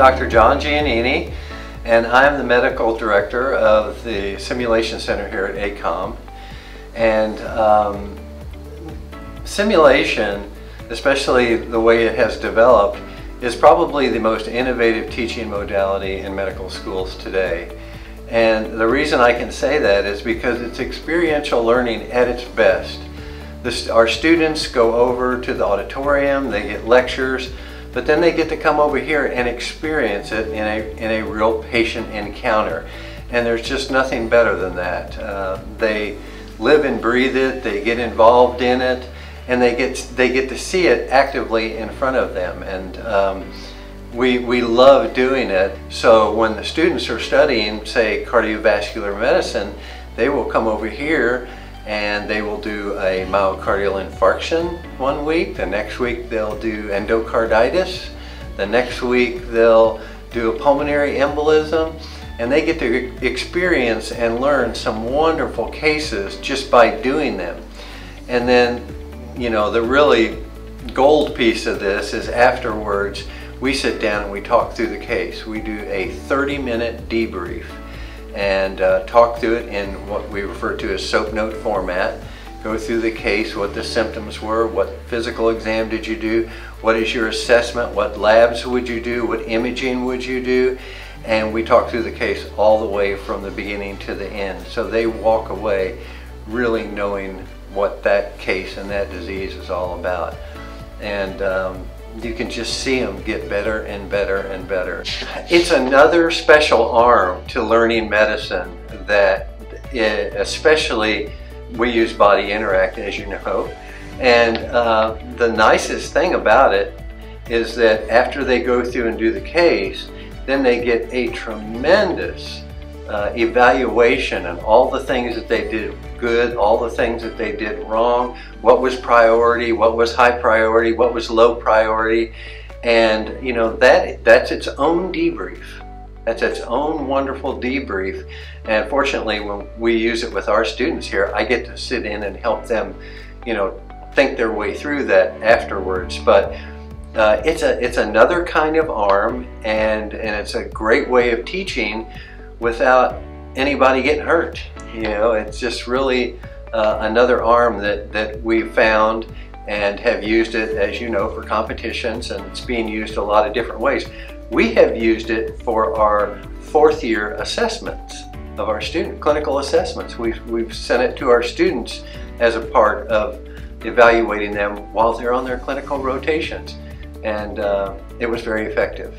Dr. John Giannini, and I'm the medical director of the Simulation Center here at ACOM. And simulation, especially the way it has developed, is probably the most innovative teaching modality in medical schools today. And the reason I can say that is because it's experiential learning at its best. Our students go over to the auditorium, they get lectures, but then they get to come over here and experience it in a real patient encounter. And there's just nothing better than that. They live and breathe it, they get involved in it, and they get to see it actively in front of them. And we love doing it. So when the students are studying, say, cardiovascular medicine, they will come over here and they will do a myocardial infarction one week. The next week they'll do endocarditis. The next week they'll do a pulmonary embolism. And they get to experience and learn some wonderful cases just by doing them. And then, you know, the really gold piece of this is afterwards we sit down and we talk through the case. We do a 30-minute debrief and talk through it in what we refer to as SOAP note format. Go through the case, what the symptoms were, what physical exam did you do, what is your assessment, what labs would you do, what imaging would you do, and we talk through the case all the way from the beginning to the end. So they walk away really knowing what that case and that disease is all about. And you can just see them get better and better and better. It's another special arm to learning medicine that especially we use Body Interact, as you know. And the nicest thing about it is that after they go through and do the case, then they get a tremendous evaluation on all the things that they did good, all the things that they did wrong, what was priority, what was high priority, what was low priority. And you know, that's its own debrief. That's its own wonderful debrief. And fortunately, when we use it with our students here, I get to sit in and help them, you know, think their way through that afterwards. But it's another kind of arm, and it's a great way of teaching without anybody getting hurt. You know, it's just really another arm that we've found and have used it, as you know, for competitions, and it's being used a lot of different ways. We have used it for our fourth year assessments of our clinical assessments. We've sent it to our students as a part of evaluating them while they're on their clinical rotations. And it was very effective,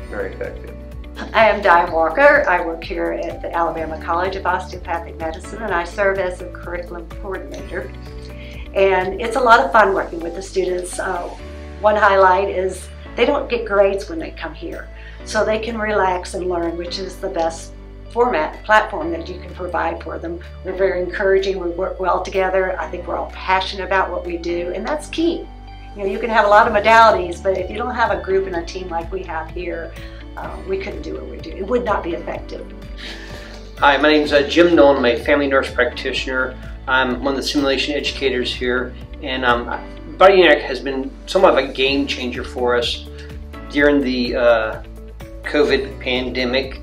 very effective. I am Di Walker. I work here at the Alabama College of Osteopathic Medicine, and I serve as a curriculum coordinator. And it's a lot of fun working with the students. One highlight is they don't get grades when they come here, so they can relax and learn, which is the best platform that you can provide for them. We're very encouraging, we work well together. I think we're all passionate about what we do, and that's key. You know, you can have a lot of modalities, but if you don't have a group and a team like we have here, we couldn't do what we do. It would not be effective. Hi, my name is Jim Nolan. I'm a family nurse practitioner. I'm one of the simulation educators here, and Body Interact has been somewhat of a game changer for us during the COVID pandemic.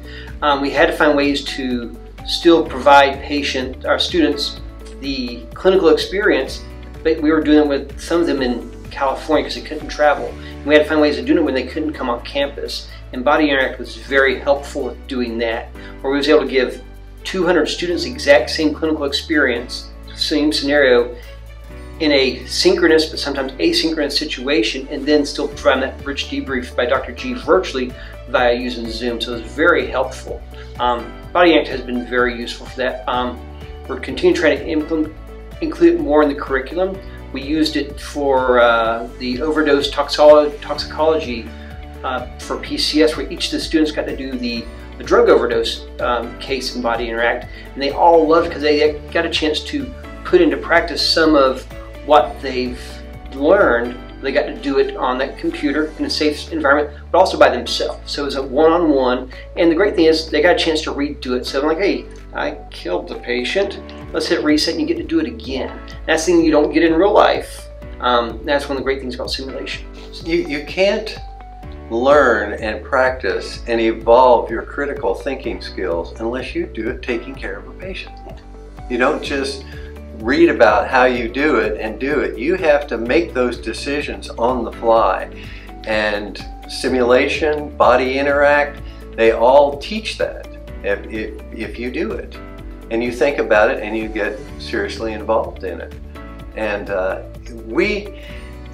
We had to find ways to still provide our students the clinical experience, but we were doing it with some of them in California because they couldn't travel. And we had to find ways of doing it when they couldn't come on campus. And Body Interact was very helpful with doing that, where we was able to give 200 students the exact same clinical experience, same scenario, in a synchronous but sometimes asynchronous situation, and then still provide that rich debrief by Dr. G virtually via using Zoom. So it was very helpful. Body Interact has been very useful for that. We're continuing to try to include it more in the curriculum. We used it for the overdose toxicology for PCS, where each of the students got to do the drug overdose case in Body Interact, and they all loved it because they got a chance to put into practice some of what they've learned. They got to do it on that computer in a safe environment, but also by themselves. So it was a one-on-one, and the great thing is they got a chance to redo it. So I'm like, hey, I killed the patient. Let's hit reset, and you get to do it again. That's the thing you don't get in real life. That's one of the great things about simulation. You can't learn and practice and evolve your critical thinking skills unless you do it taking care of a patient. You don't just read about how you do it and do it. You have to make those decisions on the fly. And simulation, body interact, they all teach that if you do it. And you think about it and you get seriously involved in it. And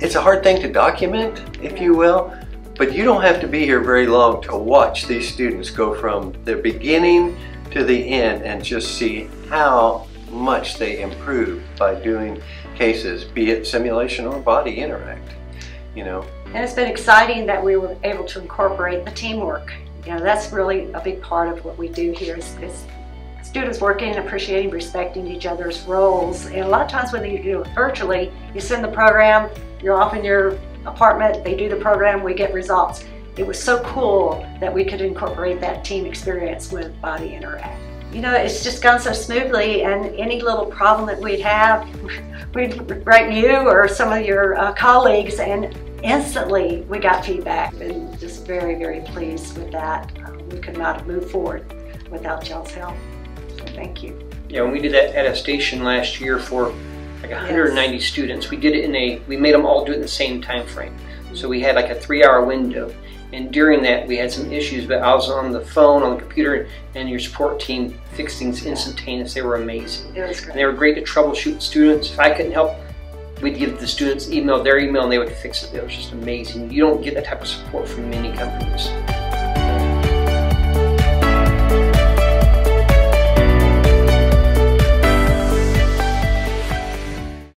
it's a hard thing to document, if you will, but you don't have to be here very long to watch these students go from the beginning to the end and just see how much they improve by doing cases, be it simulation or body interact, you know. And it's been exciting that we were able to incorporate the teamwork. You know, that's really a big part of what we do here is students working, appreciating, respecting each other's roles. And a lot of times when you do it virtually, you send the program, you're off in your apartment, they do the program, we get results. It was so cool that we could incorporate that team experience with Body Interact. You know, it's just gone so smoothly, and any little problem that we'd have, we'd write you or some of your colleagues, and instantly we got feedback, and just very, very pleased with that. We could not have moved forward without y'all's help. So thank you. Yeah, when we did that attestation last year for like 190 students, we did it we made them all do it in the same time frame. So we had like a 3-hour window. And during that, we had some issues, but I was on the phone, on the computer, and your support team fixed things instantaneous. They were amazing. It was great. And they were great to troubleshoot students. If I couldn't help, we'd give the students their email, and they would fix it. It was just amazing. You don't get that type of support from many companies.